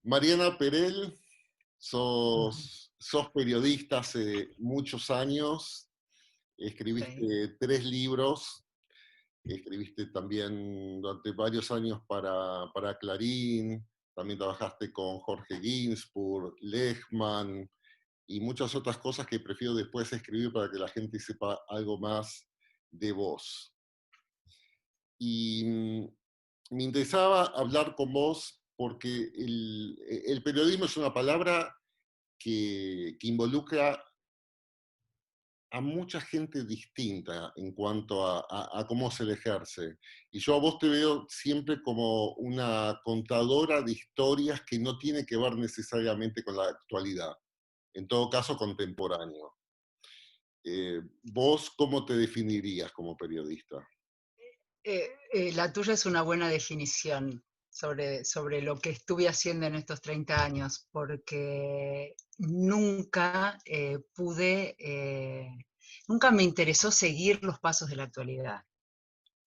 Mariana Perel, sos periodista hace muchos años, Sí. escribiste 3 libros, escribiste también durante varios años para Clarín, también trabajaste con Jorge Ginsburg, Lehmann y muchas otras cosas que prefiero después escribir para que la gente sepa algo más de vos. Y me interesaba hablar con vos porque el periodismo es una palabra que involucra a mucha gente distinta en cuanto a cómo se le ejerce. Y yo a vos te veo siempre como una contadora de historias que no tiene que ver necesariamente con la actualidad, en todo caso contemporáneo. ¿Vos cómo te definirías como periodista? La tuya es una buena definición sobre lo que estuve haciendo en estos 30 años, porque nunca me interesó seguir los pasos de la actualidad.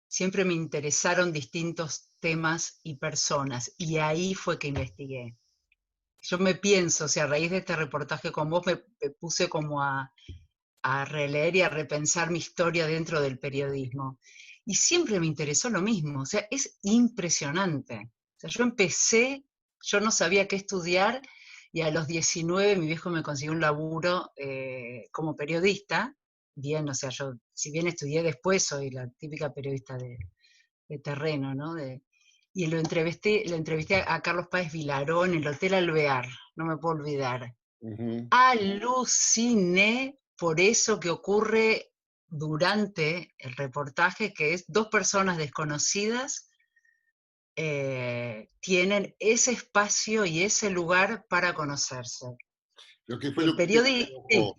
Siempre me interesaron distintos temas y personas, y ahí fue que investigué. Yo me pienso, o sea, a raíz de este reportaje con vos me puse como a releer y a repensar mi historia dentro del periodismo. Y siempre me interesó lo mismo, o sea, es impresionante. O sea, yo no sabía qué estudiar y a los 19 mi viejo me consiguió un laburo como periodista. Bien, o sea, yo, si bien estudié después, soy la típica periodista de terreno, ¿no? Y lo entrevisté a Carlos Páez Vilaró en el Hotel Alvear, no me puedo olvidar. Ujú. Aluciné por eso que ocurre durante el reportaje, que es dos personas desconocidas tienen ese espacio y ese lugar para conocerse. Pero ¿qué fue El lo que te periodista, sí, provocó?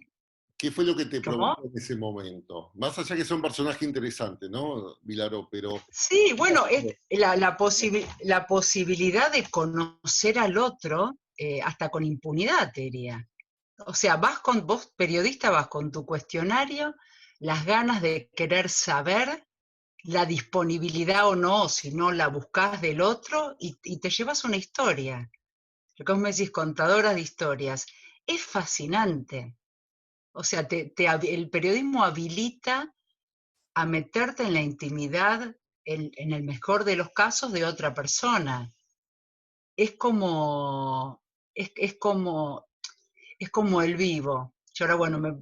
¿Qué fue lo que te ¿cómo? provocó en ese momento? Más allá que sea un personaje interesante, ¿no, Vilaro? Pero Sí, bueno, es la posibilidad de conocer al otro hasta con impunidad, te diría. O sea, vos periodista vas con tu cuestionario, las ganas de querer saber, la disponibilidad o no, si no la buscás del otro y te llevas una historia. Lo que vos me decís, contadora de historias. Es fascinante. O sea, el periodismo habilita a meterte en la intimidad, en el mejor de los casos, de otra persona. Es como, es como es como el vivo. Yo ahora, bueno,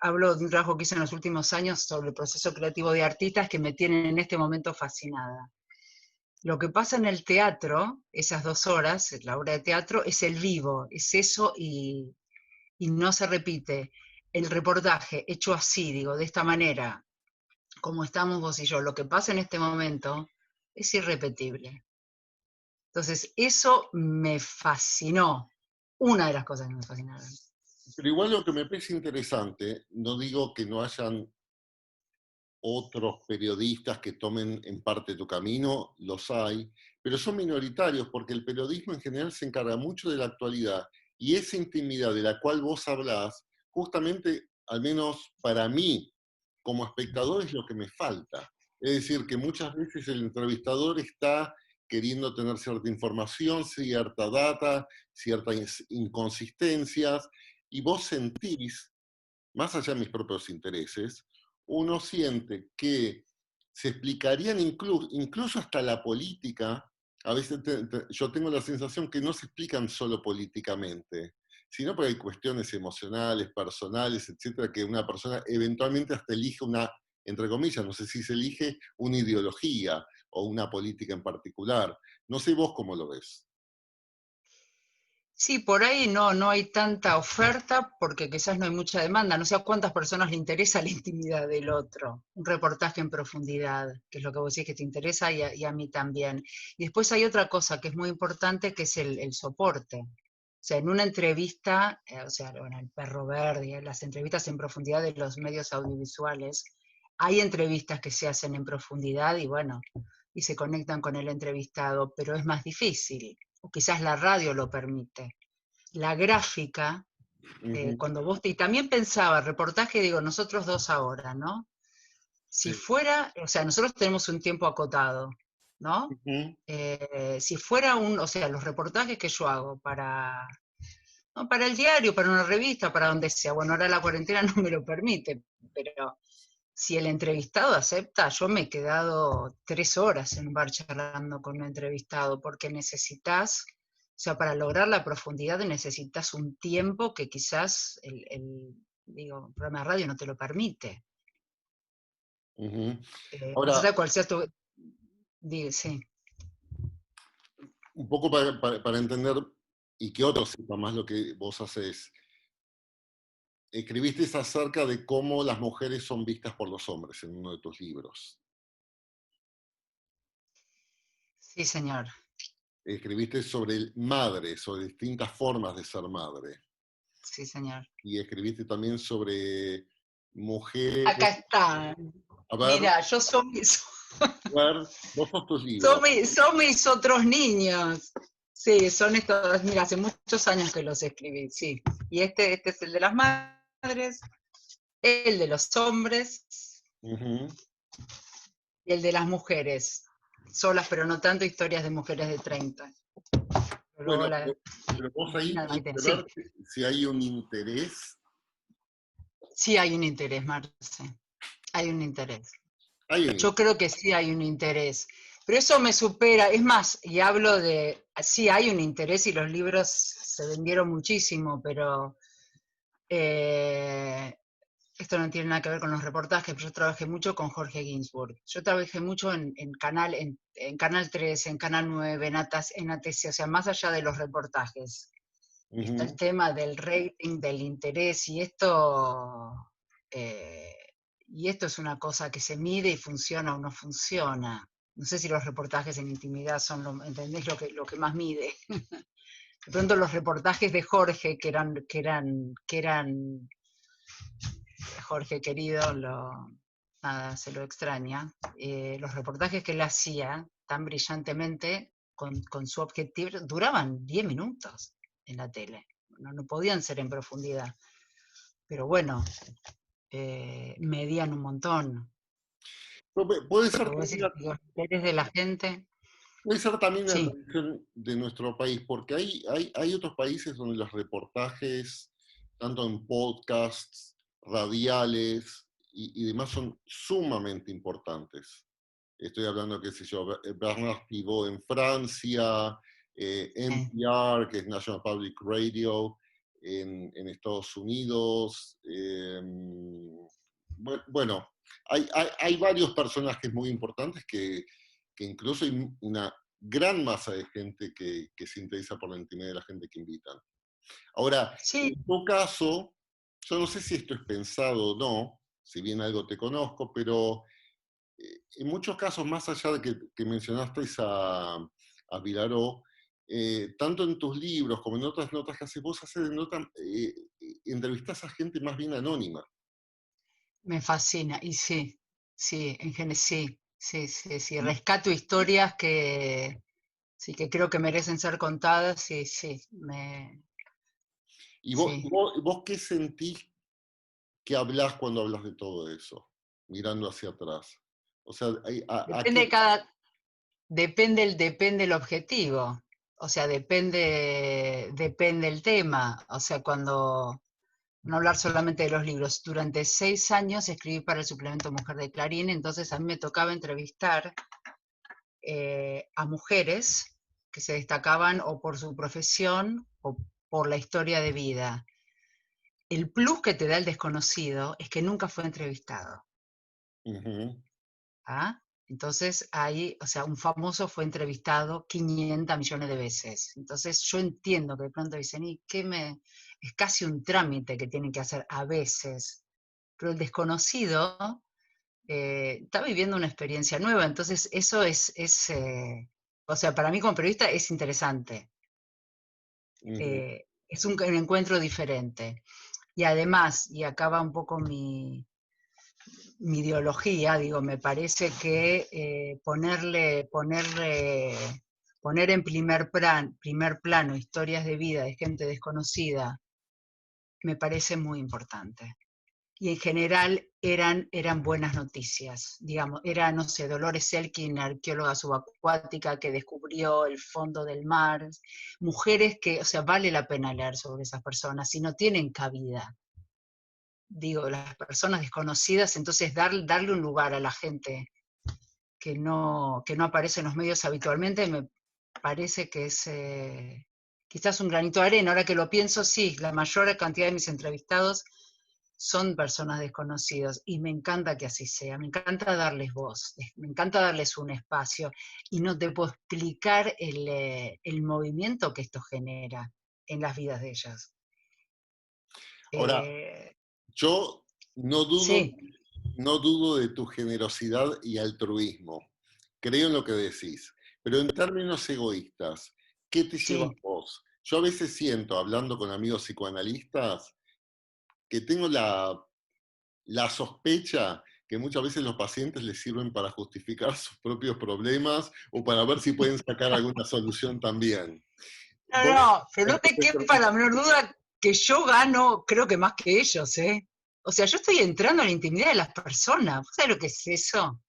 hablo de un trabajo que hice en los últimos años sobre el proceso creativo de artistas que me tienen en este momento fascinada. Lo que pasa en el teatro, esas 2 horas, la obra de teatro, es el vivo, es eso y no se repite. El reportaje hecho así, digo, de esta manera, como estamos vos y yo, lo que pasa en este momento es irrepetible. Entonces, eso me fascinó. Una de las cosas que me fascinaron. pero igual lo que me parece interesante, no digo que no hayan otros periodistas que tomen en parte tu camino, los hay, pero son minoritarios porque el periodismo en general se encarga mucho de la actualidad y esa intimidad de la cual vos hablás, justamente, al menos para mí, como espectador, es lo que me falta. Es decir, que muchas veces el entrevistador está queriendo tener cierta información, cierta data, ciertas inconsistencias, y vos sentís, más allá de mis propios intereses, uno siente que se explicarían incluso hasta la política. A veces yo tengo la sensación que no se explican solo políticamente, sino porque hay cuestiones emocionales, personales, etcétera, que una persona eventualmente hasta elige una, entre comillas, no sé si se elige una ideología o una política en particular. No sé vos cómo lo ves. Sí, por ahí no hay tanta oferta porque quizás no hay mucha demanda. No sé a cuántas personas le interesa la intimidad del otro. Un reportaje en profundidad, que es lo que vos decís que te interesa y a mí también. Y después hay otra cosa que es muy importante, que es el soporte. O sea, en una entrevista, o sea, bueno, el Perro Verde, las entrevistas en profundidad de los medios audiovisuales, hay entrevistas que se hacen en profundidad y bueno, y se conectan con el entrevistado, pero es más difícil, o quizás la radio lo permite. La gráfica, Ujú. y también pensaba, reportaje, digo, nosotros dos ahora, ¿no? Si Sí. fuera, o sea, nosotros tenemos un tiempo acotado, ¿no? Ujú, Si fuera o sea, los reportajes que yo hago no, para el diario, para una revista, para donde sea, bueno, ahora la cuarentena no me lo permite, pero si el entrevistado acepta, yo me he quedado 3 horas en un bar charlando con un entrevistado, porque necesitas, o sea, para lograr la profundidad necesitas un tiempo que quizás digo, el programa de radio no te lo permite. ujú. Más Ahora, allá de cuál sea tu... Sí, un poco para entender y que otros sepan más lo que vos haces, escribiste acerca de cómo las mujeres son vistas por los hombres en uno de tus libros. sí, señor. Escribiste sobre madre, sobre distintas formas de ser madre. Sí, señor. Y escribiste también sobre mujeres. Acá está. A ver, Mira, yo soy, a ver, vos sos tus libros. son mis otros niños. Sí, son estos, mira, hace muchos años que los escribí, sí. Y este es el de las madres, el de los hombres Ujú. y el de las mujeres. Solas, pero no tanto historias de mujeres de 30. Pero luego Bueno, pero vos ahí Cristina pudiste Maite, sí. ver si hay un interés. Sí hay un interés, Marce. Hay un interés. Hay un Yo creo que sí hay un interés. Pero eso me supera, es más, y hablo de, sí hay un interés y los libros se vendieron muchísimo, pero eh, esto no tiene nada que ver con los reportajes, pero yo trabajé mucho con Jorge Ginsburg. Yo trabajé mucho en Canal 3, en Canal 9, en ATC, o sea, más allá de los reportajes. Está el Ujú, tema del rating, del interés, eh, y esto es una cosa que se mide y funciona o no funciona. No sé si los reportajes en intimidad son ¿entendés? Lo que más mide. De pronto los reportajes de Jorge, Jorge querido, nada, se lo extraña, los reportajes que él hacía tan brillantemente, con su objetivo, duraban 10 minutos en la tele. No podían ser en profundidad. Pero bueno, medían un montón. Puede ser Pero vos también decís, digo, el interés de la gente, puede ser también una sí, tradición de nuestro país, porque hay otros países donde los reportajes, tanto en podcasts, radiales y demás, son sumamente importantes. Estoy hablando, qué sé yo, Bernard Pivot en Francia, sí. NPR, que es National Public Radio en Estados Unidos. Bueno, hay varios personajes muy importantes que incluso hay una gran masa de gente que se interesa por la intimidad de la gente que invitan. Ahora, Sí, en tu caso, yo no sé si esto es pensado o no, si bien algo te conozco, pero en muchos casos, más allá de que mencionaste a Vilaró, tanto en tus libros como en otras notas que haces, vos haces entrevistas a gente más bien anónima. me fascina. Y sí, sí, sí, sí, sí, sí. Rescato historias que sí que creo que merecen ser contadas, sí, sí, ¿Y sí. vos qué sentís que hablás cuando hablas de todo eso, mirando hacia atrás? O sea, ¿a Depende qué? de cada, depende el objetivo, o sea, depende el tema, o sea, cuando, no hablar solamente de los libros, durante 6 años escribí para el suplemento Mujer de Clarín, entonces a mí me tocaba entrevistar a mujeres que se destacaban o por su profesión o por la historia de vida. El plus que te da el desconocido es que nunca fue entrevistado. Ujú, ¿Ah? Entonces ahí, o sea, un famoso fue entrevistado 500 millones de veces. Entonces yo entiendo que de pronto dicen, ¿y qué me...? Es casi un trámite que tienen que hacer a veces. Pero el desconocido está viviendo una experiencia nueva, entonces eso o sea, para mí como periodista es interesante. ujú, Es un encuentro diferente. Y además, y acá va un poco mi ideología, digo, me parece que poner en primer plano historias de vida de gente desconocida me parece muy importante. y en general eran buenas noticias. Digamos, era, no sé, Dolores Elkin, arqueóloga subacuática que descubrió el fondo del mar, mujeres que, o sea, vale la pena leer sobre esas personas, si no tienen cabida. Digo, las personas desconocidas, entonces darle un lugar a la gente que no aparece en los medios habitualmente, me parece que es quizás un granito de arena. Ahora que lo pienso, sí, la mayor cantidad de mis entrevistados son personas desconocidas y me encanta que así sea, me encanta darles voz, me encanta darles un espacio y no te puedo explicar el movimiento que esto genera en las vidas de ellas. Ahora, Eh, yo no dudo, sí, no dudo de tu generosidad y altruismo. Creo en lo que decís. Pero en términos egoístas, ¿qué te lleva a sí. vos? Yo a veces siento, hablando con amigos psicoanalistas, que tengo la sospecha que muchas veces los pacientes les sirven para justificar sus propios problemas o para ver si pueden sacar alguna solución también. No, Vos, no, pero no te quepa la menor duda que yo gano, creo que más que ellos, ¿eh? O sea, yo estoy entrando en la intimidad de las personas. ¿Vos sabés lo que es eso?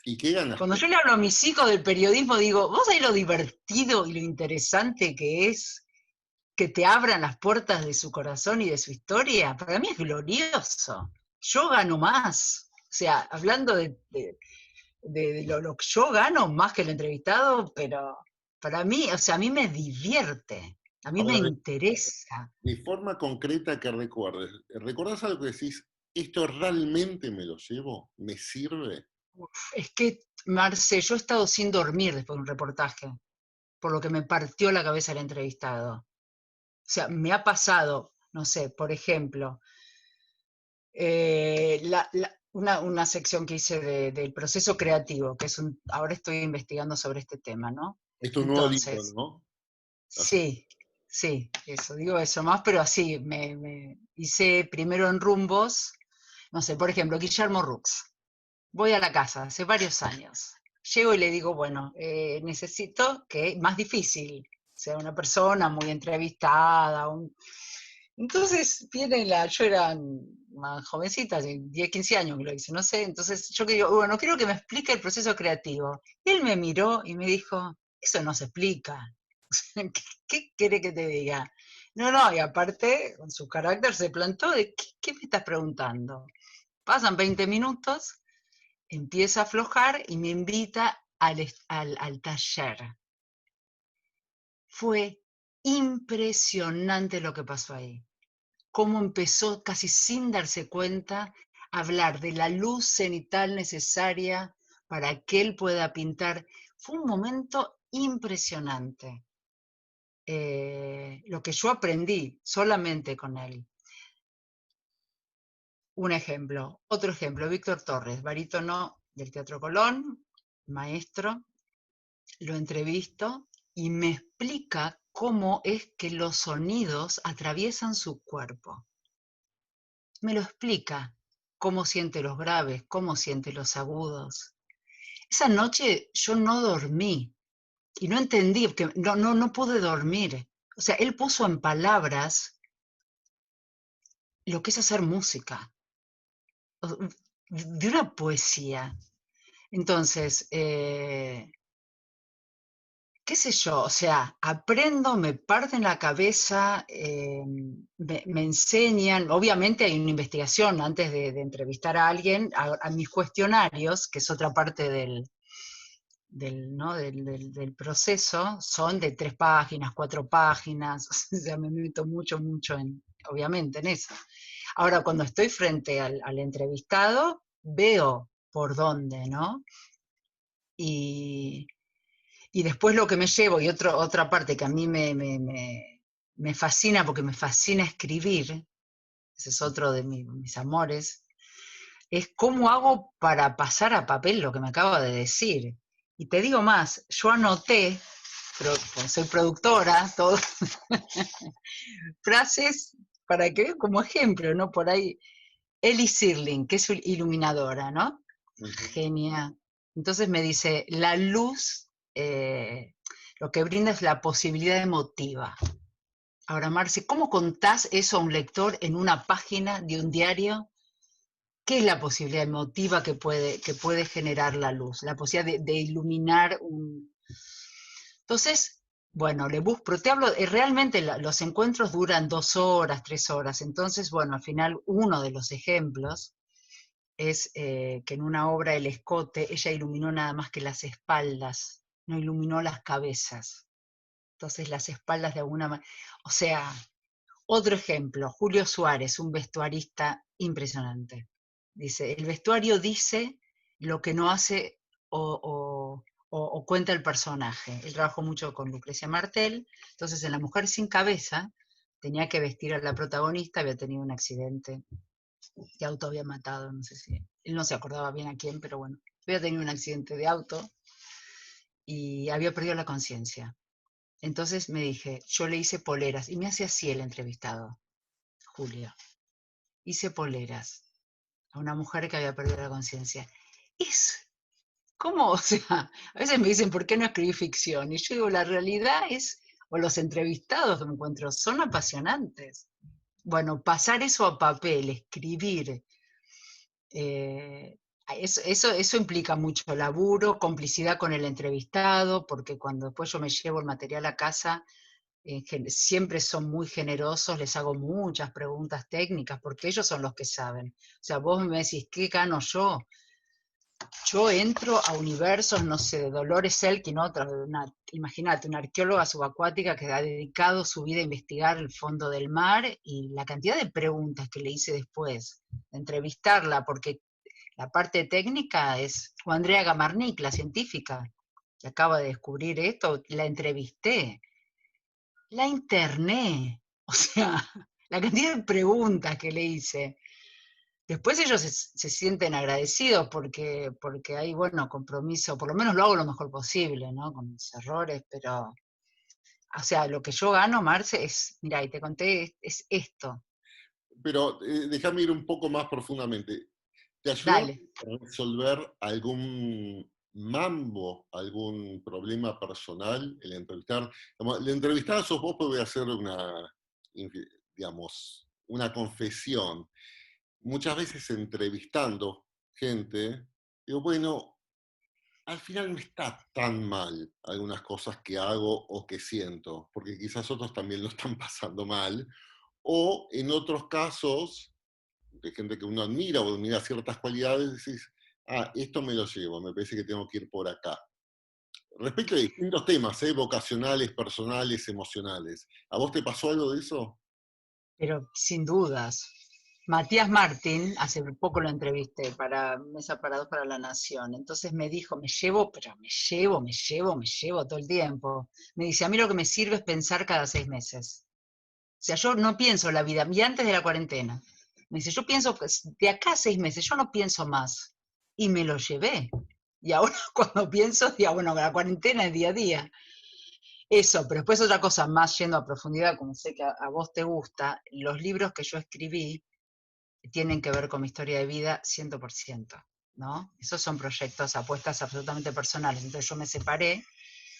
¿Y qué ganas Cuando con yo le hablo a mis hijos del periodismo, digo, ¿vos sabés lo divertido y lo interesante que es que te abran las puertas de su corazón y de su historia? Para mí es glorioso. Yo gano más. O sea, hablando de lo que yo gano más que el entrevistado, pero para mí, o sea, a mí me divierte, a mí me ahora interesa. de forma concreta que recuerdes? ¿Recordás algo que decís, esto realmente me lo llevo? ¿Me sirve? Uf, es que, Marce, yo he estado sin dormir después de un reportaje, por lo que me partió la cabeza el entrevistado. O sea, me ha pasado, no sé, por ejemplo, una sección que hice del proceso creativo, que es ahora estoy investigando sobre este tema, ¿no? Esto es un nuevo libro, Entonces, ¿no? Así. sí, sí, eso, digo eso más, pero así, me hice primero en rumbos, no sé, por ejemplo, Guillermo Rux. Voy a la casa hace varios años. Llego y le digo, bueno, necesito que, más difícil, sea una persona muy entrevistada. Entonces viene yo era más jovencita, de 10, 15 años que lo hice, no sé, entonces yo que digo, bueno, quiero que me explique el proceso creativo. Y él me miró y me dijo, eso no se explica. ¿Qué quiere que te diga? No, no, y aparte, con su carácter se plantó de, ¿qué me estás preguntando? Pasan 20 minutos, empieza a aflojar y me invita al taller. Fue impresionante lo que pasó ahí. Cómo empezó casi sin darse cuenta a hablar de la luz cenital necesaria para que él pueda pintar. Fue un momento impresionante. Lo que yo aprendí solamente con él. Un ejemplo. Otro ejemplo, Víctor Torres, barítono del Teatro Colón, maestro. Lo entrevisto y me explica cómo es que los sonidos atraviesan su cuerpo. Me lo explica, cómo siente los graves, cómo siente los agudos. Esa noche yo no dormí y no entendí, que no pude dormir. O sea, él puso en palabras lo que es hacer música, de una poesía. Entonces, qué sé yo, o sea, aprendo, me parten la cabeza, me enseñan, obviamente hay una investigación antes de entrevistar a alguien, a mis cuestionarios, que es otra parte ¿no? del proceso, son de 3 páginas, 4 páginas, o sea, me meto mucho, obviamente, en eso. Ahora, cuando estoy frente al entrevistado, veo por dónde, ¿no? Y, y después lo que me llevo, y otra parte que a mí me fascina, porque me fascina escribir, ese es otro de mis amores, es cómo hago para pasar a papel lo que me acaba de decir. Y te digo más, yo anoté, pero soy productora, todo, frases para que como ejemplo, ¿no? Por ahí, Ellie Sirling, que es iluminadora, ¿no? Ujú. Genia. Entonces me dice, la luz lo que brinda es la posibilidad emotiva. Ahora, Marce, ¿cómo contás eso a un lector en una página de un diario? ¿qué es la posibilidad emotiva que puede generar la luz? La posibilidad de iluminar un... Entonces, bueno, le busco, pero te hablo, realmente los encuentros duran 2 horas, 3 horas, entonces, bueno, al final uno de los ejemplos es que en una obra El Escote, ella iluminó nada más que las espaldas, no iluminó las cabezas. Entonces las espaldas de alguna manera, o sea, otro ejemplo, Julio Suárez, un vestuarista impresionante. Dice, el vestuario dice lo que no hace o cuenta el personaje. Él trabajó mucho con Lucrecia Martel, entonces en La Mujer sin Cabeza tenía que vestir a la protagonista, había tenido un accidente, de auto había matado, no sé si, él no se acordaba bien a quién, pero bueno, había tenido un accidente de auto y había perdido la conciencia. Entonces me dije, yo le hice poleras, y me hace así el entrevistado, Julio. Hice poleras a una mujer que había perdido la conciencia. ¿Cómo? O sea, a veces me dicen, ¿por qué no escribí ficción? Y yo digo, la realidad es, o los entrevistados que me encuentro, son apasionantes. Bueno, pasar eso a papel, escribir, eso implica mucho laburo, complicidad con el entrevistado, porque cuando después yo me llevo el material a casa, siempre son muy generosos, les hago muchas preguntas técnicas, porque ellos son los que saben. O sea, vos me decís, ¿qué gano yo? Yo entro a universos, no sé, de Dolores Elkin, imagínate, una arqueóloga subacuática que ha dedicado su vida a investigar el fondo del mar, y la cantidad de preguntas que le hice después, de entrevistarla, porque la parte técnica es, o Andrea Gamarnik, la científica, que acaba de descubrir esto, la entrevisté, la interné, o sea, la cantidad de preguntas que le hice. Después ellos se sienten agradecidos porque hay, bueno, compromiso, por lo menos lo hago lo mejor posible, ¿no? Con mis errores, pero, o sea, lo que yo gano, Marce, es, mira, y te conté, es esto. Pero déjame ir un poco más profundamente. ¿Te ayudó Dale. a resolver algún mambo, algún problema personal el entrevistar? La entrevistada sos vos, pero voy a hacer digamos, una confesión. Muchas veces entrevistando gente, digo, bueno, al final no está tan mal algunas cosas que hago o que siento, porque quizás otros también lo están pasando mal, o en otros casos, de gente que uno admira o admira ciertas cualidades, decís, esto me lo llevo, me parece que tengo que ir por acá. Respecto de distintos temas, vocacionales, personales, emocionales, ¿a vos te pasó algo de eso? Pero sin dudas. Matías Martín, hace poco lo entrevisté para Mesa para Dos para La Nación, entonces me dijo, pero me llevo todo el tiempo. Me dice, a mí lo que me sirve es pensar cada 6 meses. O sea, yo no pienso la vida, y antes de la cuarentena. Me dice, yo pienso, pues, de acá a 6 meses, yo no pienso más. Y me lo llevé. Y ahora cuando pienso, digo, bueno, la cuarentena es día a día. Eso, pero después otra cosa más yendo a profundidad, como sé que a vos te gusta, los libros que yo escribí tienen que ver con mi historia de vida 100%, ¿no? Esos son proyectos, apuestas absolutamente personales. Entonces yo me separé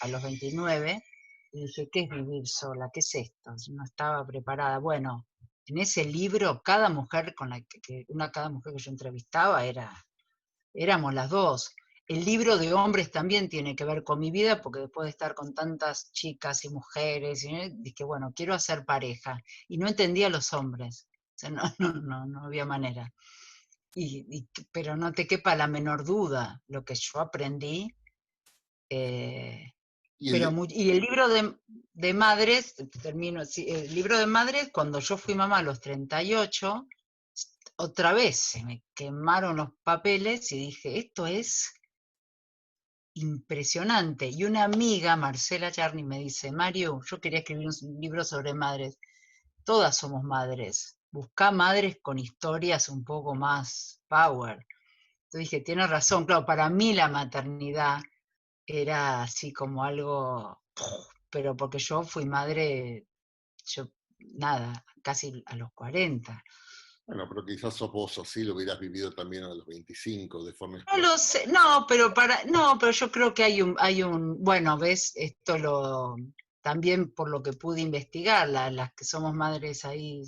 a los 29 y dije, ¿qué es vivir sola? ¿Qué es esto? No estaba preparada. Bueno, en ese libro, cada mujer cada mujer que yo entrevistaba éramos las dos. El libro de hombres también tiene que ver con mi vida, porque después de estar con tantas chicas y mujeres, dije, bueno, quiero hacer pareja. Y no entendía a los hombres. O sea, no había manera. Pero no te quepa la menor duda, lo que yo aprendí. Y Y el libro de madres, termino, sí, el libro de madres, cuando yo fui mamá a los 38, otra vez se me quemaron los papeles y dije, esto es impresionante. Y una amiga, Marcela Charny, me dice, Mario, yo quería escribir un libro sobre madres. Todas somos madres. Buscá madres con historias un poco más power. Entonces dije, tienes razón, claro, para mí la maternidad era así como algo, pero porque yo fui madre, yo nada, casi a los 40. bueno, pero quizás sos vos así, lo hubieras vivido también a los 25 de forma No lo sé, no, pero yo creo que bueno, ves, también por lo que pude investigar, las que somos madres ahí,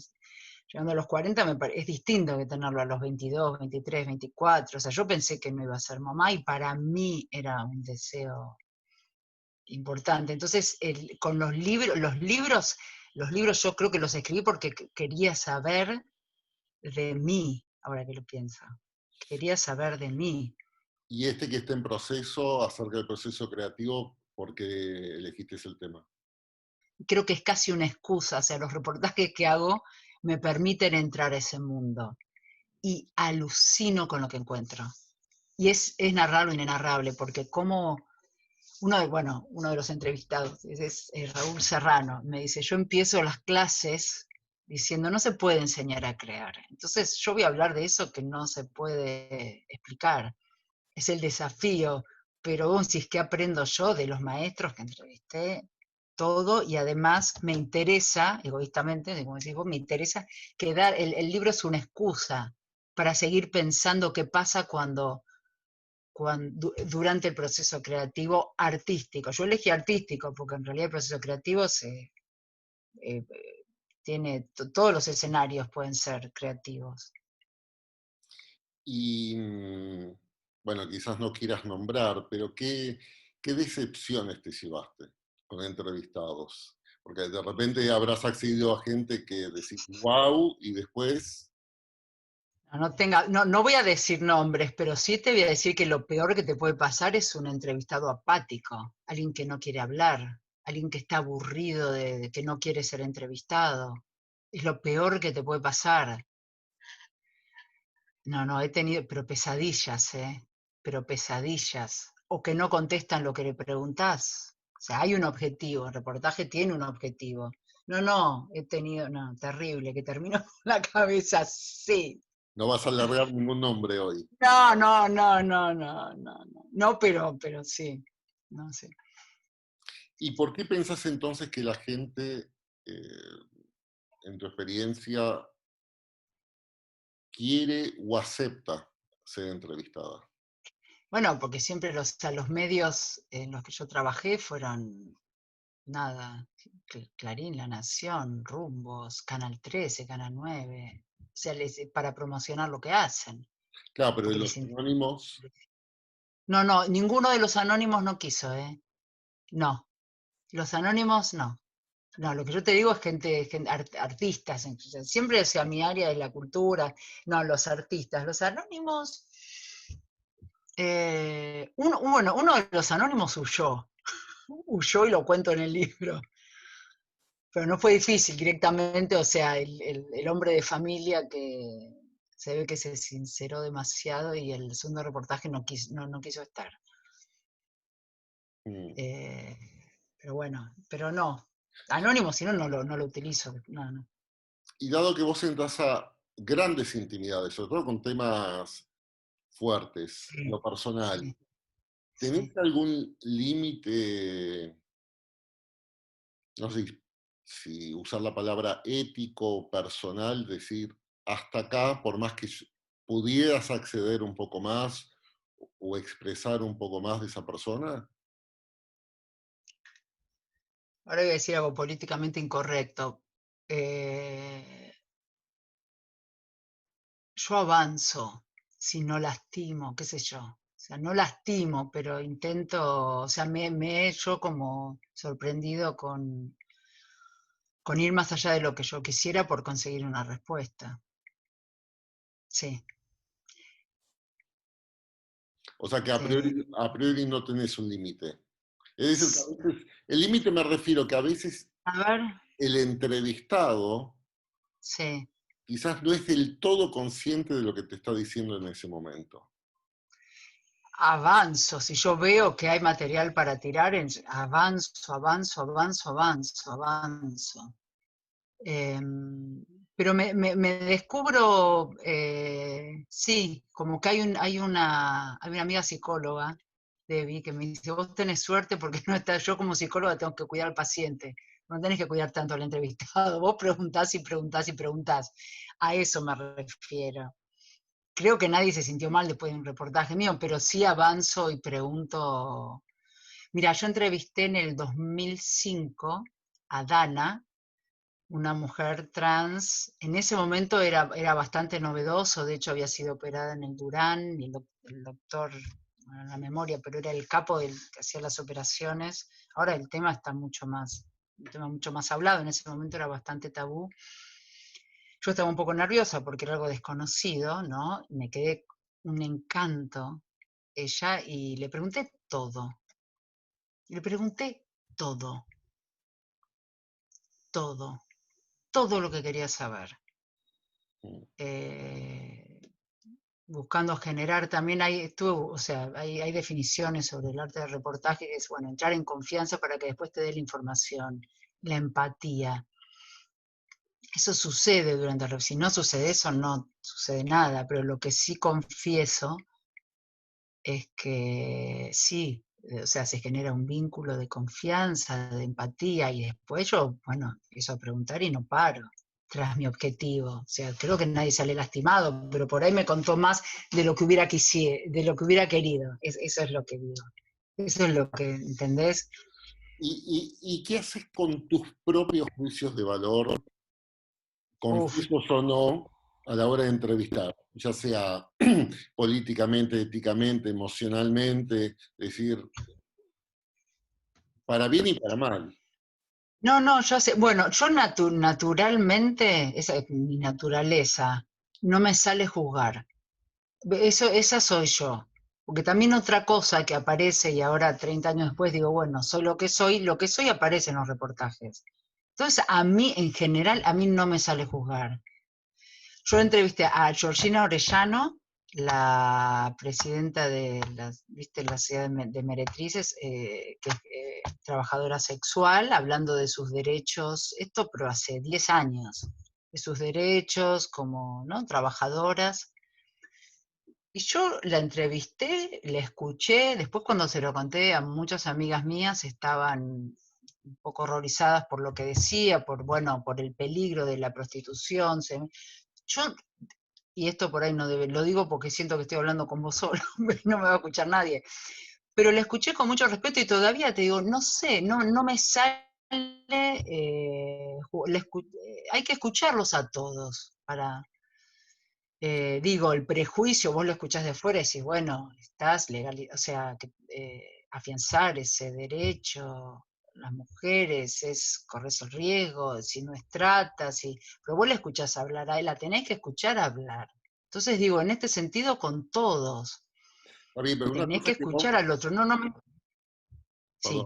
llegando a los 40 es distinto que tenerlo a los 22, 23, 24. O sea, yo pensé que no iba a ser mamá y para mí era un deseo importante. Entonces, con los libros yo creo que los escribí porque quería saber de mí, ahora que lo pienso. Quería saber de mí. Y este que está en proceso, acerca del proceso creativo, ¿por qué elegiste el tema? Creo que es casi una excusa, o sea, los reportajes que hago me permiten entrar a ese mundo y alucino con lo que encuentro. Y es narrar lo inenarrable, porque como uno de los entrevistados es Raúl Serrano, me dice, yo empiezo las clases diciendo, no se puede enseñar a crear. Entonces yo voy a hablar de eso que no se puede explicar. Es el desafío, pero bueno, si es que aprendo yo de los maestros que entrevisté, todo, y además me interesa, egoístamente, como decís vos, me interesa que el libro es una excusa para seguir pensando qué pasa durante el proceso creativo artístico. Yo elegí artístico porque en realidad el proceso creativo eh, tiene, todos los escenarios pueden ser creativos. Y bueno, quizás no quieras nombrar, pero ¿qué decepciones te llevaste con entrevistados? Porque de repente habrás accedido a gente que decís wow y después... No voy a decir nombres, pero sí te voy a decir que lo peor que te puede pasar es un entrevistado apático, alguien que no quiere hablar, alguien que está aburrido de que no quiere ser entrevistado. Es lo peor que te puede pasar. No, he tenido, pero pesadillas, ¿eh? Pero pesadillas. O que no contestan lo que le preguntás. O sea, hay un objetivo, el reportaje tiene un objetivo. He tenido, terrible, que termino con la cabeza así. No vas a alargar ningún nombre hoy. No, pero sí. No sé. ¿Y por qué pensás entonces que la gente, en tu experiencia, quiere o acepta ser entrevistada? Bueno, porque siempre los medios en los que yo trabajé fueron nada, Clarín, La Nación, Rumbos, Canal 13, Canal 9, o sea, para promocionar lo que hacen. Claro, pero de Porque los anónimos, ninguno de los anónimos no quiso, ¿eh? No, los anónimos no. No, lo que yo te digo es artistas, siempre, o sea, mi área de la cultura, no, los artistas, los anónimos, uno de los anónimos huyó y lo cuento en el libro. Pero no fue difícil directamente, o sea, el hombre de familia que se ve que se sinceró demasiado y el segundo reportaje no quiso estar. Eh, pero bueno, pero no. Anónimo, si no, no lo utilizo. No. y dado que vos entras a grandes intimidades, sobre todo con temas fuertes, en Sí, lo personal, sí, ¿tenés sí. algún límite, no sé si usar la palabra ético, personal, decir hasta acá, por más que pudieras acceder un poco más o expresar un poco más de esa persona? Ahora voy a decir algo políticamente incorrecto. Yo avanzo si no lastimo, qué sé yo. O sea, no lastimo, pero intento, o sea, me he yo como sorprendido con ir más allá de lo que yo quisiera por conseguir una respuesta. Sí. O sea que Eh, a priori no tenés un límite. Es decir, que a veces, el límite me refiero que a veces a ver, el entrevistado sí. quizás no es del todo consciente de lo que te está diciendo en ese momento. Avanzo, si yo veo que hay material para tirar, avanzo. Pero me descubro, sí, como que hay una amiga psicóloga, Debbie, que me dice, vos tenés suerte porque no estás, yo como psicóloga tengo que cuidar al paciente, no tenés que cuidar tanto al entrevistado, vos preguntás y preguntás y preguntás. A eso me refiero. Creo que nadie se sintió mal después de un reportaje mío, pero sí avanzo y pregunto. Mira, yo entrevisté en el 2005 a Dana, una mujer trans. En ese momento era bastante novedoso, de hecho había sido operada en el Durán, y el doctor, bueno, en la memoria, pero era el capo del que hacía las operaciones. Ahora el tema está un tema mucho más hablado, en ese momento era bastante tabú. Yo estaba un poco nerviosa porque era algo desconocido, ¿no? Me quedé un encanto ella y le pregunté todo. Le pregunté todo, todo, todo lo que quería saber. Eh, Buscando generar también o sea, hay definiciones sobre el arte del reportaje, que es, bueno, entrar en confianza para que después te dé la información, la empatía. Eso sucede durante la, si no sucede eso, no sucede nada, pero lo que sí confieso es que sí, o sea, se genera un vínculo de confianza, de empatía, y después yo, bueno, empiezo a preguntar y no paro tras mi objetivo. O sea, creo que nadie sale lastimado, pero por ahí me contó más de lo que de lo que hubiera querido. Eso es lo que digo. Eso es lo que, ¿entendés? ¿Y qué haces con tus propios juicios de valor, Uf, confusos o no, a la hora de entrevistar? Ya sea políticamente, éticamente, emocionalmente, es decir, para bien y para mal. no, no, yo sé, bueno, yo naturalmente, esa es mi naturaleza, no me sale juzgar. Esa soy yo. Porque también otra cosa que aparece, y ahora 30 años después digo, bueno, soy lo que soy aparece en los reportajes. Entonces, a mí, en general, a mí no me sale juzgar. Yo entrevisté a Georgina Orellano, la presidenta de ¿viste? La ciudad de Meretrices, que es trabajadora sexual, hablando de sus derechos, esto pero hace 10 años, de sus derechos como, ¿no?, trabajadoras. Y yo la entrevisté, la escuché, después cuando se lo conté a muchas amigas mías estaban un poco horrorizadas por lo que decía, bueno, por el peligro de la prostitución. Yo, y esto por ahí no debe, lo digo porque siento que estoy hablando con vos solo, no me va a escuchar nadie, pero la escuché con mucho respeto y todavía te digo, no sé, no me sale, hay que escucharlos a todos para, digo, el prejuicio, vos lo escuchás de afuera y decís, bueno, estás legal, o sea, afianzar ese derecho, las mujeres, corres el riesgo, si no es trata, pero vos la escuchás hablar, a él la tenés que escuchar hablar. Entonces digo, en este sentido con todos, Está bien, pero una tenés cosa que que vos, escuchar al otro, no me... perdón, Sí.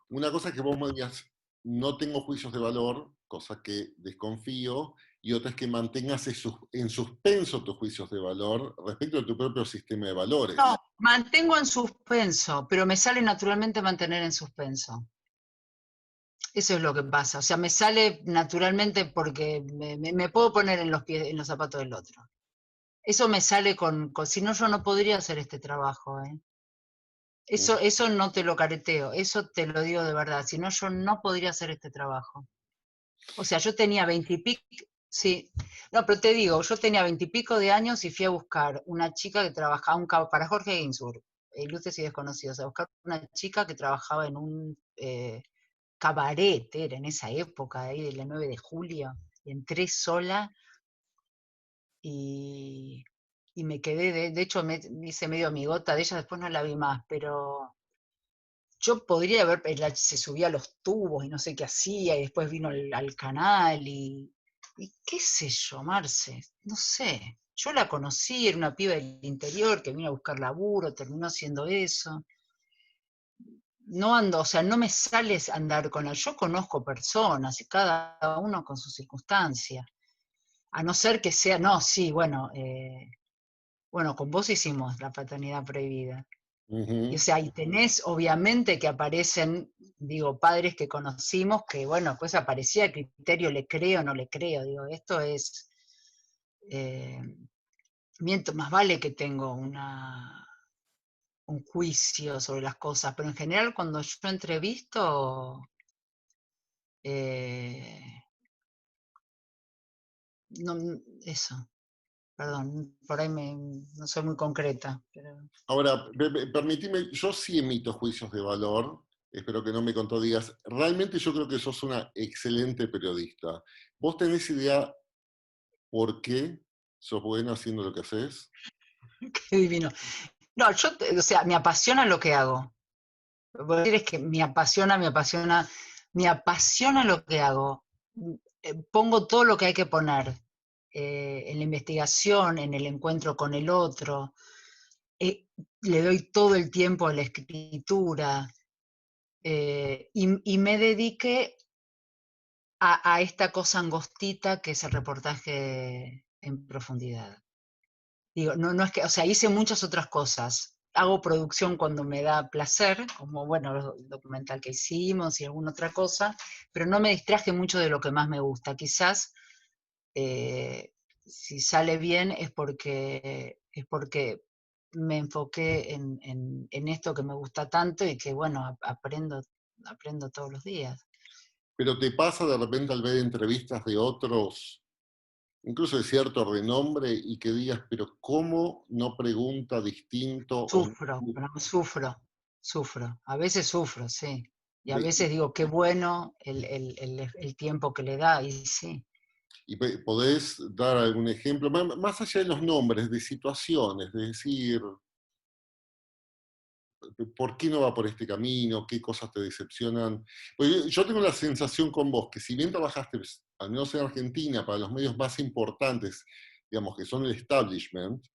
una cosa que vos me digas, no tengo juicios de valor, cosa que desconfío, y otra es que mantengas en suspenso tus juicios de valor respecto a tu propio sistema de valores. No, mantengo en suspenso, pero me sale naturalmente mantener en suspenso. Eso es lo que pasa. O sea, me sale naturalmente porque me puedo poner en los pies, en los zapatos del otro. Eso me sale si no, yo no podría hacer este trabajo, ¿eh? Eso no te lo careteo, eso te lo digo de verdad. Si no, yo no podría hacer este trabajo. O sea, yo tenía 20 y pico, sí. No, pero te digo, yo tenía 20 y pico de años y fui a buscar una chica que trabajaba, para Jorge Ginsburg, Ilustres y Desconocidos, a buscar una chica que trabajaba en un cabaret, era en esa época, ahí de la 9 de julio, y entré sola y, y me quedé, de hecho me hice medio amigota de ella, después no la vi más, pero yo podría haber, se subía a los tubos y no sé qué hacía, y después vino al canal, y qué sé yo, Marce, no sé. Yo la conocí, era una piba del interior que vino a buscar laburo, terminó haciendo eso. No ando, o sea, no me sale andar con la. Yo conozco personas y cada uno con sus circunstancias. A no ser que sea, no, sí, bueno, bueno, con vos hicimos la paternidad prohibida. Y, o Ujú. sea, y tenés obviamente que aparecen, digo, padres que conocimos que, bueno, pues aparecía el criterio, le creo o no le creo. Digo, esto es, eh, miento, más vale que tengo un juicio sobre las cosas, pero en general cuando yo entrevisto, eh, no, eso, perdón, por ahí no soy muy concreta. Pero... Ahora, permitime, yo sí emito juicios de valor, espero que no me contradigas. Realmente yo creo que sos una excelente periodista. ¿Vos tenés idea por qué sos buena haciendo lo que haces? Qué divino. No, o sea, me apasiona lo que hago. Lo que voy a decir es que me apasiona lo que hago. Pongo todo lo que hay que poner en la investigación, en el encuentro con el otro. Le doy todo el tiempo a la escritura y me dediqué a esta cosa angostita que es el reportaje en profundidad. Digo, no es que, o sea, hice muchas otras cosas. Hago producción cuando me da placer, como, bueno, el documental que hicimos y alguna otra cosa, pero no me distraje mucho de lo que más me gusta. Quizás, si sale bien, es porque me enfoqué en esto que me gusta tanto y que, bueno, aprendo todos los días. Pero te pasa de repente al ver entrevistas de otros, incluso de cierto renombre, y que digas, pero ¿cómo no pregunta distinto? Sufro. A veces sufro, sí. Y a de- veces digo, qué bueno el tiempo que le da, y sí. podés dar algún ejemplo, más allá de los nombres, de situaciones, de decir, ¿por qué no va por este camino? ¿Qué cosas te decepcionan? Pues yo tengo la sensación con vos que si bien trabajaste, al menos en Argentina, para los medios más importantes, digamos, que son el establishment,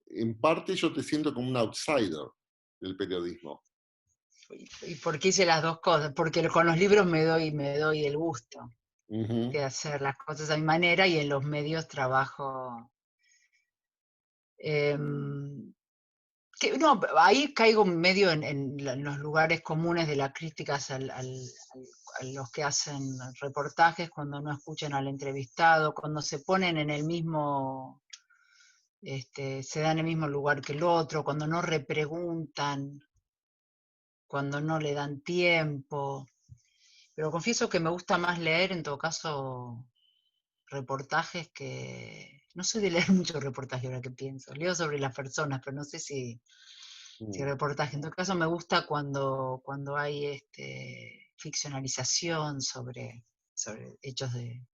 en parte yo te siento como un outsider del periodismo. ¿Y por qué hice las dos cosas? Porque con los libros me doy el gusto Ujú. de hacer las cosas a mi manera y en los medios trabajo. em, no, ahí caigo medio en los lugares comunes de las críticas a los que hacen reportajes cuando no escuchan al entrevistado, cuando se ponen en el mismo, se dan en el mismo lugar que el otro, cuando no repreguntan, cuando no le dan tiempo. Pero confieso que me gusta más leer, en todo caso, reportajes que... No soy de leer mucho reportaje ahora que pienso. Leo sobre las personas, pero no sé si Mm. reportaje. En todo caso, me gusta cuando hay ficcionalización sobre hechos de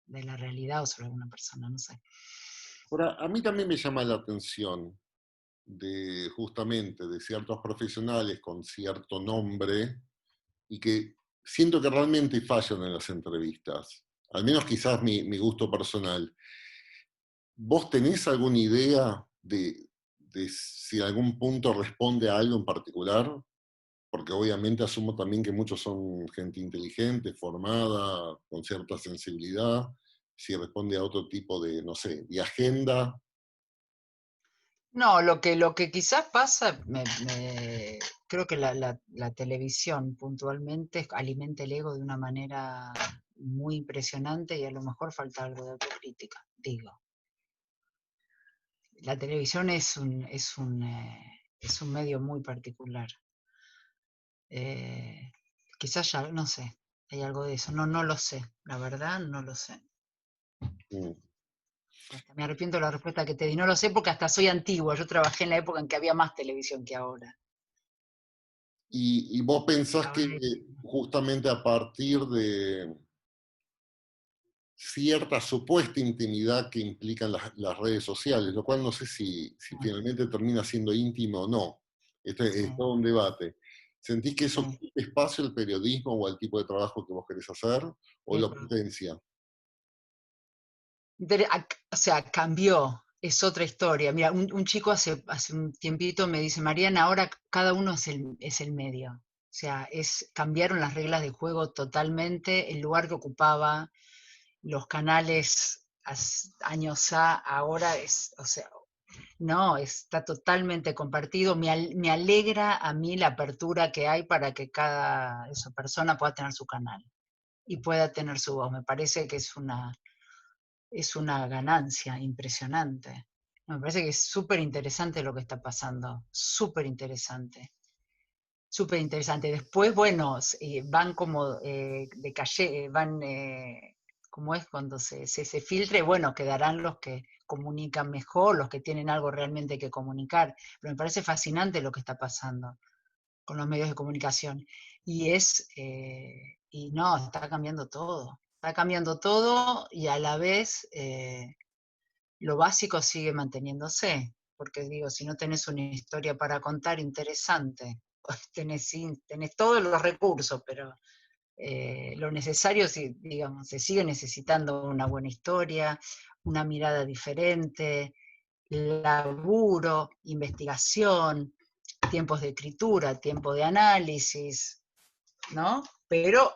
la realidad o sobre alguna persona, no sé. Ahora, a mí también me llama la atención de justamente de ciertos profesionales con cierto nombre y que siento que realmente fallan en las entrevistas, al menos quizás mi gusto personal. ¿Vos tenés alguna idea de si algún punto responde a algo en particular? Porque obviamente asumo también que muchos son gente inteligente, formada, con cierta sensibilidad, si responde a otro tipo de, no sé, de agenda. No, lo que quizás pasa, creo que la televisión puntualmente alimenta el ego de una manera muy impresionante y a lo mejor falta algo de autocrítica, digo. La televisión es un medio muy particular. Eh, Quizás ya, no sé, hay algo de eso. No lo sé, la verdad no lo sé. Mm. Hasta me arrepiento de la respuesta que te di. No lo sé porque hasta soy antigua. Yo trabajé en la época en que había más televisión que ahora. Y vos pensás Ahora que justamente a partir de cierta supuesta intimidad que implican las redes sociales, lo cual no sé si finalmente termina siendo íntimo o no. Este sí, es todo un debate. ¿Sentís que eso sí. quita espacio al periodismo o al tipo de trabajo que vos querés hacer? ¿O lo potencia? O sea, cambió, es otra historia. Mira, un chico hace un tiempito me dice, Mariana, ahora cada uno es el medio. O sea, cambiaron las reglas de juego totalmente, el lugar que ocupaba los canales años ahora o sea, no, está totalmente compartido. Me alegra a mí la apertura que hay para que cada esa persona pueda tener su canal y pueda tener su voz. Me parece que es una ganancia impresionante. Me parece que es súper interesante lo que está pasando, súper interesante. Súper interesante. Después, bueno, van como de calle, ¿cómo es cuando se filtre? Bueno, quedarán los que comunican mejor, los que tienen algo realmente que comunicar. Pero me parece fascinante lo que está pasando. con los medios de comunicación. Y no, está cambiando todo y a la vez lo básico sigue manteniéndose, porque digo, si no tenés una historia para contar interesante, tenés todos los recursos, pero lo necesario, digamos, se sigue necesitando una buena historia, una mirada diferente, laburo, investigación, tiempos de escritura, tiempo de análisis, ¿no? Pero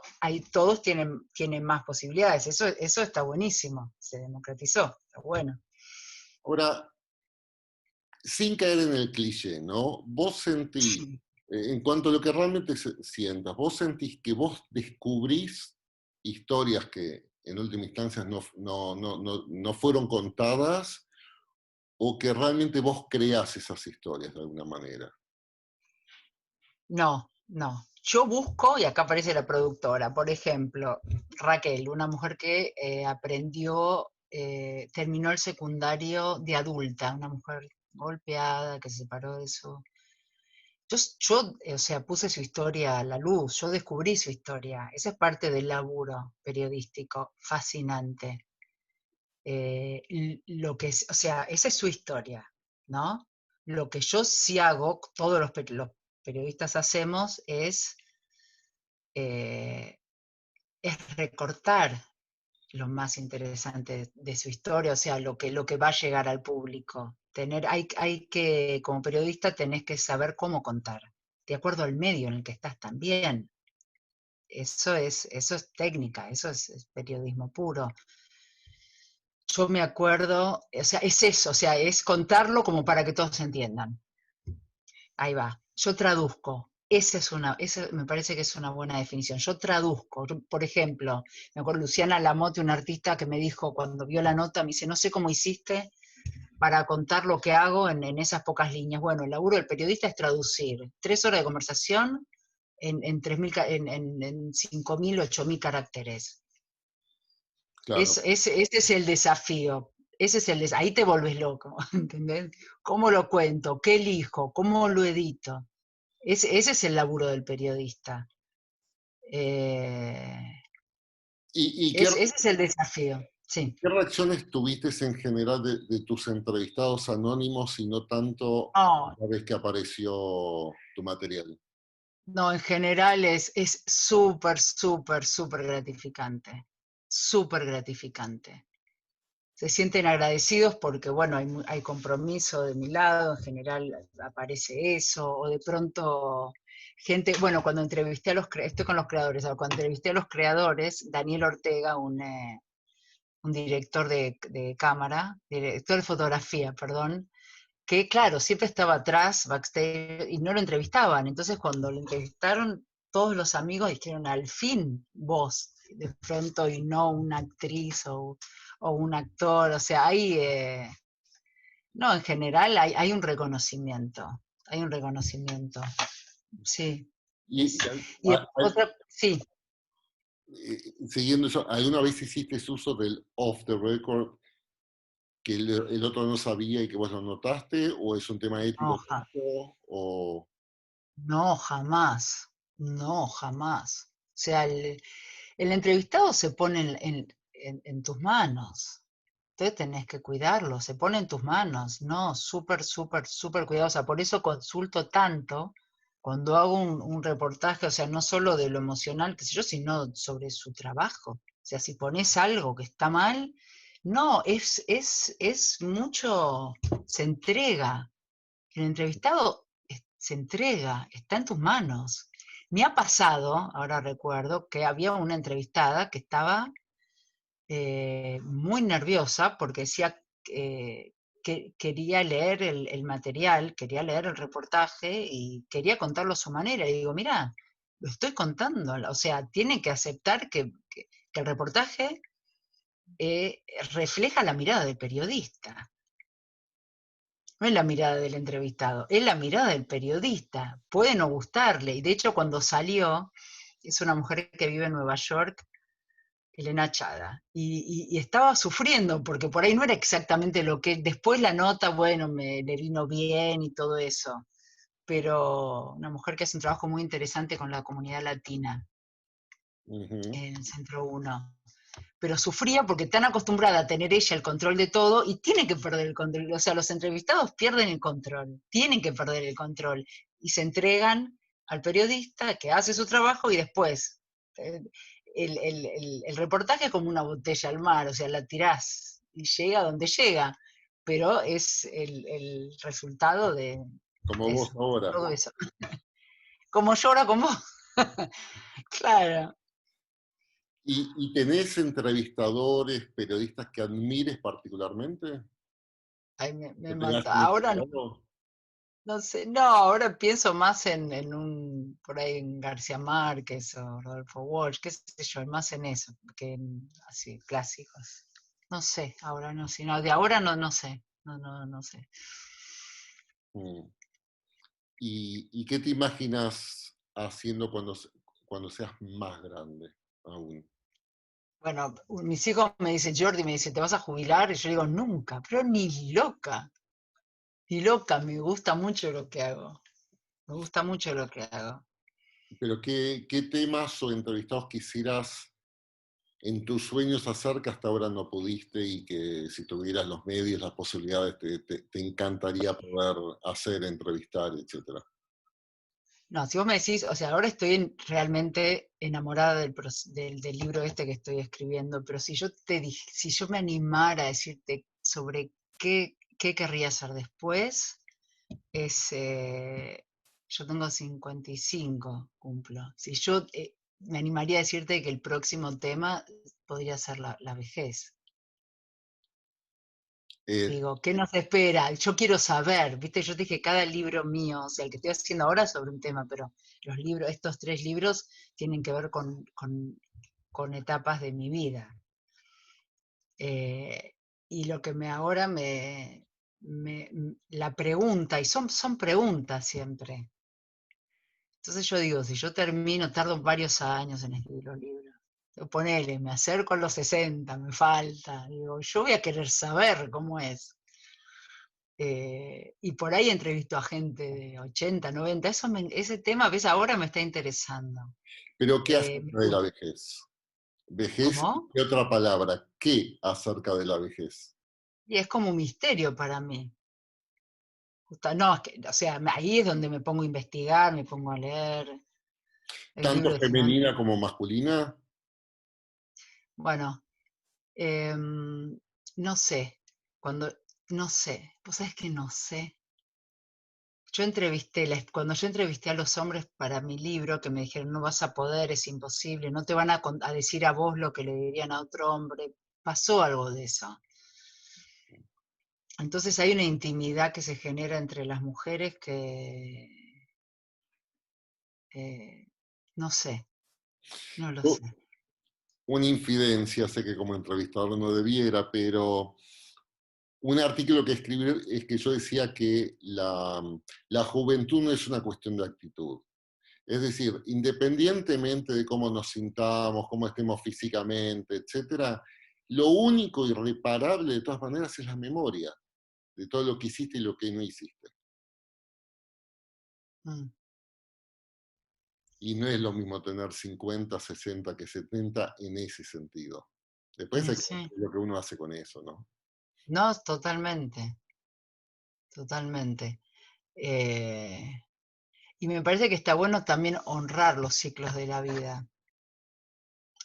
todos tienen más posibilidades, eso está buenísimo, se democratizó, está bueno. Ahora, sin caer en el cliché, ¿no? Vos sentís, Sí. en cuanto a lo que realmente sientas, vos sentís que vos descubrís historias que en última instancia no fueron contadas, o que realmente vos creás esas historias de alguna manera. No, no. Yo busco, y acá aparece la productora, por ejemplo, Raquel, una mujer que terminó el secundario de adulta, una mujer golpeada, que se separó de eso. O sea, puse su historia a la luz, yo descubrí su historia. Esa es parte del laburo periodístico, fascinante. O sea, esa es su historia, ¿no? Lo que yo sí hago, todos los periodistas hacemos, eh, es recortar lo más interesante de su historia, o sea, lo que va a llegar al público. Hay que, como periodista, tenés que saber cómo contar, de acuerdo al medio en el que estás también. Eso es técnica, eso es periodismo puro. Yo me acuerdo, o sea, es eso, o sea, es contarlo como para que todos entiendan. Ahí va. Yo traduzco. Esa me parece que es una buena definición. Yo traduzco. Por ejemplo, me acuerdo Luciana Lamotte, una artista que me dijo cuando vio la nota, me dice, no sé cómo hiciste para contar lo que hago en esas pocas líneas. Bueno, el laburo del periodista es traducir 3 horas de conversación en 5.000, 8.000 caracteres. Claro. Ese es el desafío. Ahí te volves loco, ¿entendés? ¿Cómo lo cuento? ¿Qué elijo? ¿Cómo lo edito? Ese es el laburo del periodista. ¿Y Ese es el desafío, sí. qué reacciones tuviste en general de tus entrevistados anónimos y no tanto No, la vez que apareció tu material? no, en general es súper, súper, súper gratificante. Súper gratificante. Se sienten agradecidos porque, bueno, hay compromiso de mi lado, en general aparece eso, o de pronto gente, bueno, cuando estoy con los creadores, cuando entrevisté a los creadores, Daniel Ortega, un director de cámara, director de fotografía, perdón, que claro, siempre estaba atrás, backstage, y no lo entrevistaban. Entonces cuando lo entrevistaron, todos los amigos dijeron, al fin vos, de pronto, y no una actriz o un actor, o sea, no, en general hay un reconocimiento, sí. Y, Y sí, siguiendo eso, ¿alguna vez hiciste uso del off the record que el otro no sabía y que vos lo notaste? ¿O es un tema no, ético? ¿O no, jamás, no, jamás. O sea, el entrevistado se pone en tus manos. Entonces tenés que cuidarlo, se pone en tus manos, ¿no? Súper, súper, súper cuidadosa. Por eso consulto tanto cuando hago un reportaje, o sea, no solo de lo emocional, qué sé yo, sino sobre su trabajo. O sea, si pones algo que está mal, no, es mucho, se entrega. El entrevistado se entrega, está en tus manos. Me ha pasado, ahora recuerdo, que había una entrevistada que estaba muy nerviosa porque decía que quería leer el material, quería leer el reportaje y quería contarlo a su manera. Y digo, mira, lo estoy contando, o sea, tiene que aceptar que el reportaje refleja la mirada del periodista. No es la mirada del entrevistado, es la mirada del periodista. Puede no gustarle. Y de hecho, cuando salió, es una mujer que vive en Nueva York, Elena Chada, y estaba sufriendo porque por ahí no era exactamente lo que después la nota, bueno, le vino bien y todo eso, pero una mujer que hace un trabajo muy interesante con la comunidad latina Ujú. en Centro 1. Pero sufría porque tan acostumbrada a tener ella el control de todo y tiene que perder el control. O sea, los entrevistados pierden el control, tienen que perder el control y se entregan al periodista que hace su trabajo y después eh, el reportaje es como una botella al mar, o sea, la tirás y llega donde llega, pero es el resultado de Como vos eso, ahora. todo eso. Como llora como claro. ¿Y tenés entrevistadores, periodistas que admires particularmente? Ay, ¿Que me tengas mata. Ahora no. investigado? No sé, no, ahora pienso más en un, por ahí en García Márquez o Rodolfo Walsh, qué sé yo, más en eso, que en así, clásicos. No sé, ahora no, si no, de ahora no, no sé, no sé. Mm. ¿Y qué te imaginas haciendo cuando seas más grande aún? Bueno, mis hijos me dicen, Jordi me dice, ¿te vas a jubilar? Y yo digo, nunca, pero ni loca, me gusta mucho lo que hago, me gusta mucho lo que hago. Pero ¿qué temas o entrevistados quisieras en tus sueños hacer que hasta ahora no pudiste y que si tuvieras los medios, las posibilidades, te encantaría poder hacer, entrevistar, etcétera? No, si vos me decís, o sea, ahora estoy realmente enamorada del libro este que estoy escribiendo, pero si yo si yo me animara a decirte sobre qué querría hacer después, es, yo tengo 55, cumplo. Si yo me animaría a decirte que el próximo tema podría ser la vejez. Eh, Digo, ¿qué nos espera? Yo quiero saber, ¿viste? Yo te dije, cada libro mío, o sea, el que estoy haciendo ahora es sobre un tema, pero los libros, estos 3 libros tienen que ver con etapas de mi vida. Y lo que ahora la pregunta, y son preguntas siempre. Entonces yo digo, si yo termino, tardo varios años en escribir los libros. Ponele, me acerco a los 60, me falta. Digo, yo voy a querer saber cómo es. Y por ahí entrevisto a gente de 80, 90, ese tema, ves, ahora me está interesando. pero ¿qué Eh, acerca de la vejez? Vejez y ¿Cómo? qué otra palabra, ¿qué acerca de la vejez? Y es como un misterio para mí. No, es que, o sea, ahí es donde me pongo a investigar, me pongo a leer el Tanto libro de femenina como masculina. Bueno, no sé, cuando, no sé, vos sabés que no sé. Cuando yo entrevisté a los hombres para mi libro, que me dijeron, no vas a poder, es imposible, no te van a decir a vos lo que le dirían a otro hombre, pasó algo de eso. Entonces hay una intimidad que se genera entre las mujeres que, eh, no sé, no lo sé. Una infidencia, sé que como entrevistador no debiera, pero un artículo que escribí es que yo decía que la juventud no es una cuestión de actitud. Es decir, independientemente de cómo nos sintamos, cómo estemos físicamente, etcétera, lo único irreparable de todas maneras es la memoria de todo lo que hiciste y lo que no hiciste. Mm, Y no es lo mismo tener 50, 60 que 70 en ese sentido. Después hay que sí, ver lo que uno hace con eso, ¿no? no, totalmente, totalmente. Eh, y me parece que está bueno también honrar los ciclos de la vida,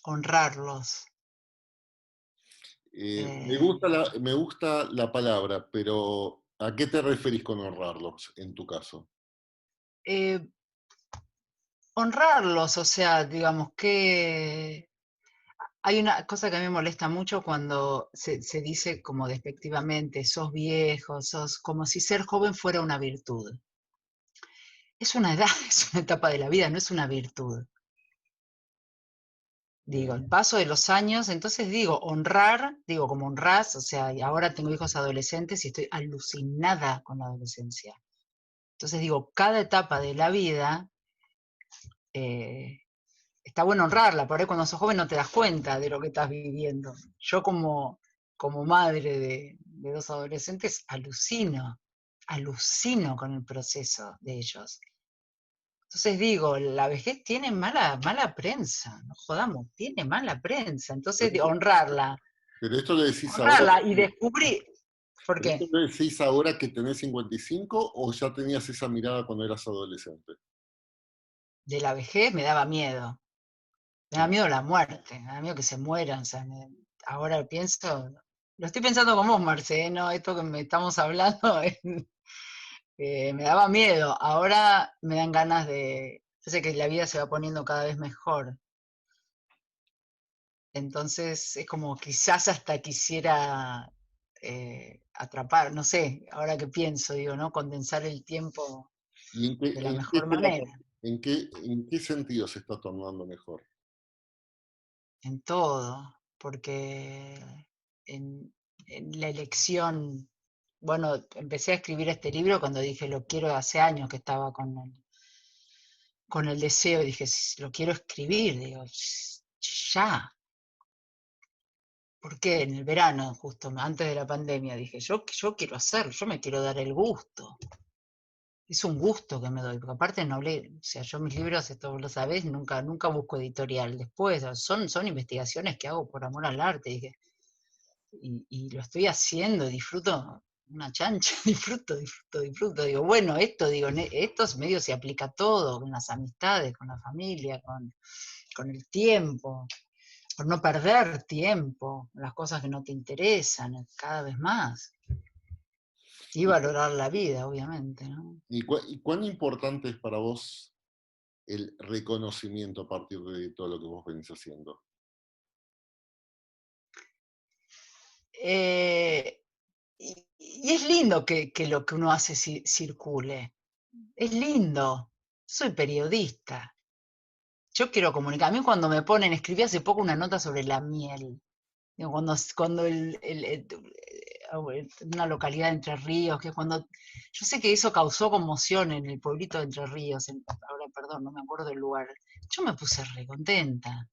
honrarlos. Eh, Me gusta la palabra, pero ¿a qué te referís con honrarlos en tu caso? eh, honrarlos, o sea, digamos que hay una cosa que a mí me molesta mucho cuando se dice como despectivamente, sos viejo, sos como si ser joven fuera una virtud. Es una edad, es una etapa de la vida, no es una virtud. Digo, Mm. el paso de los años, entonces digo, honrar, digo, como honrás, o sea, y ahora tengo hijos adolescentes y estoy alucinada con la adolescencia. Entonces digo, cada etapa de la vida eh, está bueno honrarla, por ahí cuando sos joven no te das cuenta de lo que estás viviendo. Yo como madre de 2 adolescentes alucino. alucino con el proceso de ellos. Entonces digo, la vejez tiene mala prensa, no jodamos, tiene mala prensa. Entonces, Pero, honrarla, pero esto lo decís ahora, honrarla y descubrir. ¿Por pero esto qué? lo decís ahora que tenés 55 o ya tenías esa mirada cuando eras adolescente. De la vejez me daba miedo. Me da miedo la muerte, me da miedo que se mueran. O sea, ahora pienso, lo estoy pensando con vos, Marce, ¿no? Esto que me estamos hablando me daba miedo. Ahora me dan ganas de. Yo sé que la vida se va poniendo cada vez mejor. Entonces es como quizás hasta quisiera atrapar, no sé, ahora que pienso, digo, ¿no? Condensar el tiempo ¿Y de la en qué mejor manera, en qué sentido se está tornando mejor? en todo, porque en la elección, bueno, empecé a escribir este libro cuando dije, lo quiero hace años que estaba con el deseo, dije, lo quiero escribir, digo, ya. ¿Por qué? En el verano, justo antes de la pandemia, dije, yo quiero hacerlo, yo me quiero dar el gusto. Es un gusto que me doy, porque aparte no hablé, o sea, yo mis libros, esto vos lo sabés, nunca busco editorial después, son investigaciones que hago por amor al arte, dije, y lo estoy haciendo, disfruto una chancha, disfruto, digo, bueno, esto, digo, estos medios se aplica a todo, con las amistades, con la familia, con el tiempo, por no perder tiempo, las cosas que no te interesan, cada vez más. Y ¿Y, valorar la vida, obviamente, ¿no? y cuán importante es para vos el reconocimiento a partir de todo lo que vos venís haciendo? Eh, y es lindo que lo que uno hace circule. Es lindo. Soy periodista. Yo quiero comunicar. A mí cuando me ponen, escribí hace poco una nota sobre la miel. Digo, cuando una localidad de Entre Ríos, que cuando, yo sé que eso causó conmoción en el pueblito de Entre Ríos, ahora perdón, no me acuerdo del lugar, yo me puse re contenta.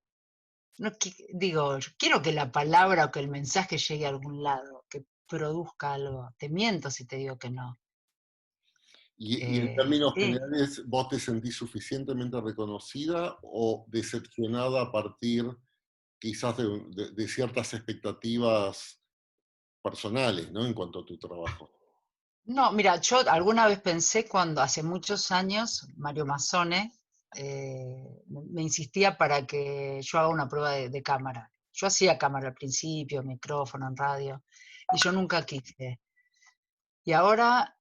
No, digo, yo quiero que la palabra o que el mensaje llegue a algún lado, que produzca algo. Te miento si te digo que no. Y en términos Sí. generales, ¿vos te sentís suficientemente reconocida o decepcionada a partir quizás de ciertas expectativas personales, ¿no? En cuanto a tu trabajo? No, mira, yo alguna vez pensé cuando hace muchos años Mario Mazzone me insistía para que yo haga una prueba de cámara. Yo hacía cámara al principio, micrófono en radio, y yo nunca quise. Y ahora,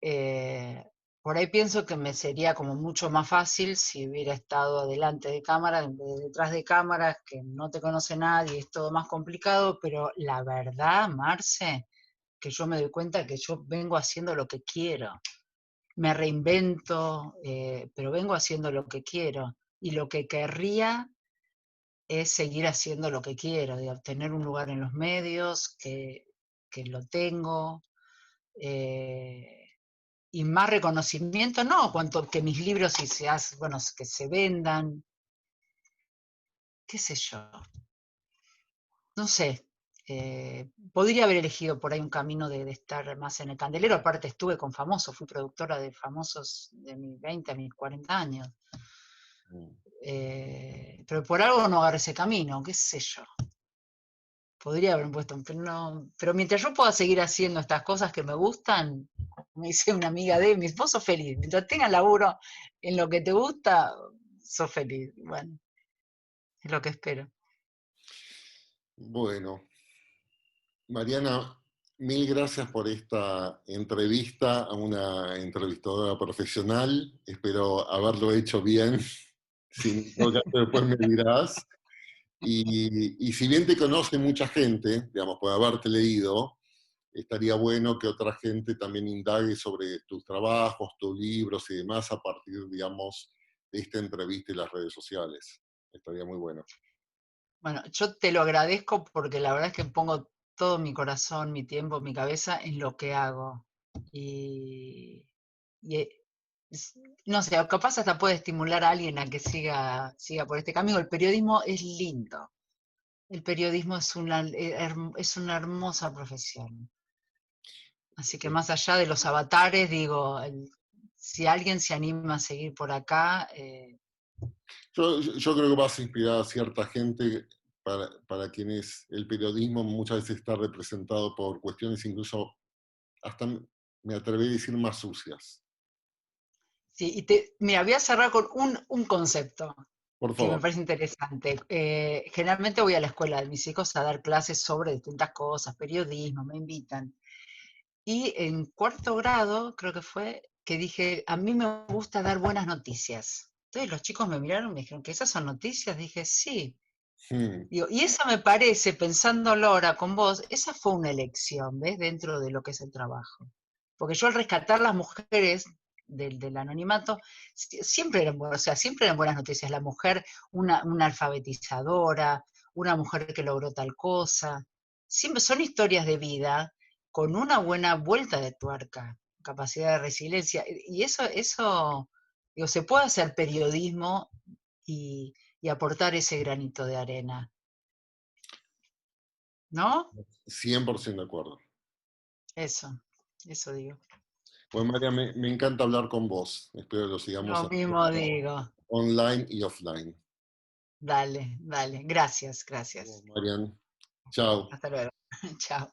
por ahí pienso que me sería como mucho más fácil si hubiera estado delante de cámara en vez de detrás de cámaras, que no te conoce nadie, es todo más complicado, pero la verdad, Marce, que yo me doy cuenta que yo vengo haciendo lo que quiero. Me reinvento, pero vengo haciendo lo que quiero. Y lo que querría es seguir haciendo lo que quiero, de obtener un lugar en los medios, que lo tengo. eh, y más reconocimiento, no, cuanto que mis libros y bueno, que se vendan, qué sé yo, no sé. Podría haber elegido por ahí un camino de estar más en el candelero, aparte estuve con famosos, fui productora de famosos de mis 20 a mis 40 años, Mm. pero por algo no agarré ese camino, qué sé yo. Podría haber puesto, pero no, pero mientras yo pueda seguir haciendo estas cosas que me gustan, me dice una amiga de mí, vos sos feliz, mientras tengas laburo en lo que te gusta, sos feliz. Bueno, es lo que espero. Bueno, Mariana, mil gracias por esta entrevista a una entrevistadora profesional. Espero haberlo hecho bien. Si no, ya después me dirás. Y si bien te conoce mucha gente, digamos, por haberte leído, estaría bueno que otra gente también indague sobre tus trabajos, tus libros y demás a partir, digamos, de esta entrevista y las redes sociales. Estaría muy bueno. Bueno, yo te lo agradezco porque la verdad es que pongo todo mi corazón, mi tiempo, mi cabeza en lo que hago. Y, y, no sé, capaz hasta puede estimular a alguien a que siga por este camino. El periodismo es lindo. El periodismo es una hermosa profesión. Así que más allá de los avatares, digo, si alguien se anima a seguir por acá, Yo creo que vas a inspirar a cierta gente para quienes el periodismo muchas veces está representado por cuestiones incluso, hasta me atreví a decir, más sucias. sí, mira, voy a cerrar con un concepto Por que me favor. parece interesante. Generalmente voy a la escuela de mis hijos a dar clases sobre distintas cosas, periodismo, me invitan. Y en cuarto grado, creo que fue, que dije, a mí me gusta dar buenas noticias. Entonces los chicos me miraron y me dijeron, ¿que esas son noticias? Dije, sí. Hmm. Digo, y eso me parece, pensándolo ahora con vos, esa fue una elección, ¿ves? Dentro de lo que es el trabajo. Porque yo al rescatar las mujeres del anonimato, siempre eran, o sea, siempre eran buenas noticias. La mujer, una alfabetizadora, una mujer que logró tal cosa. Siempre son historias de vida con una buena vuelta de tuerca, capacidad de resiliencia. Y eso digo, se puede hacer periodismo y aportar ese granito de arena. ¿No? 100% de acuerdo. Eso digo. Bueno, María, me encanta hablar con vos. Espero que lo sigamos Lo haciendo mismo digo. online y offline. Dale, dale. Gracias, gracias. Marian, chao. Hasta luego. Chao.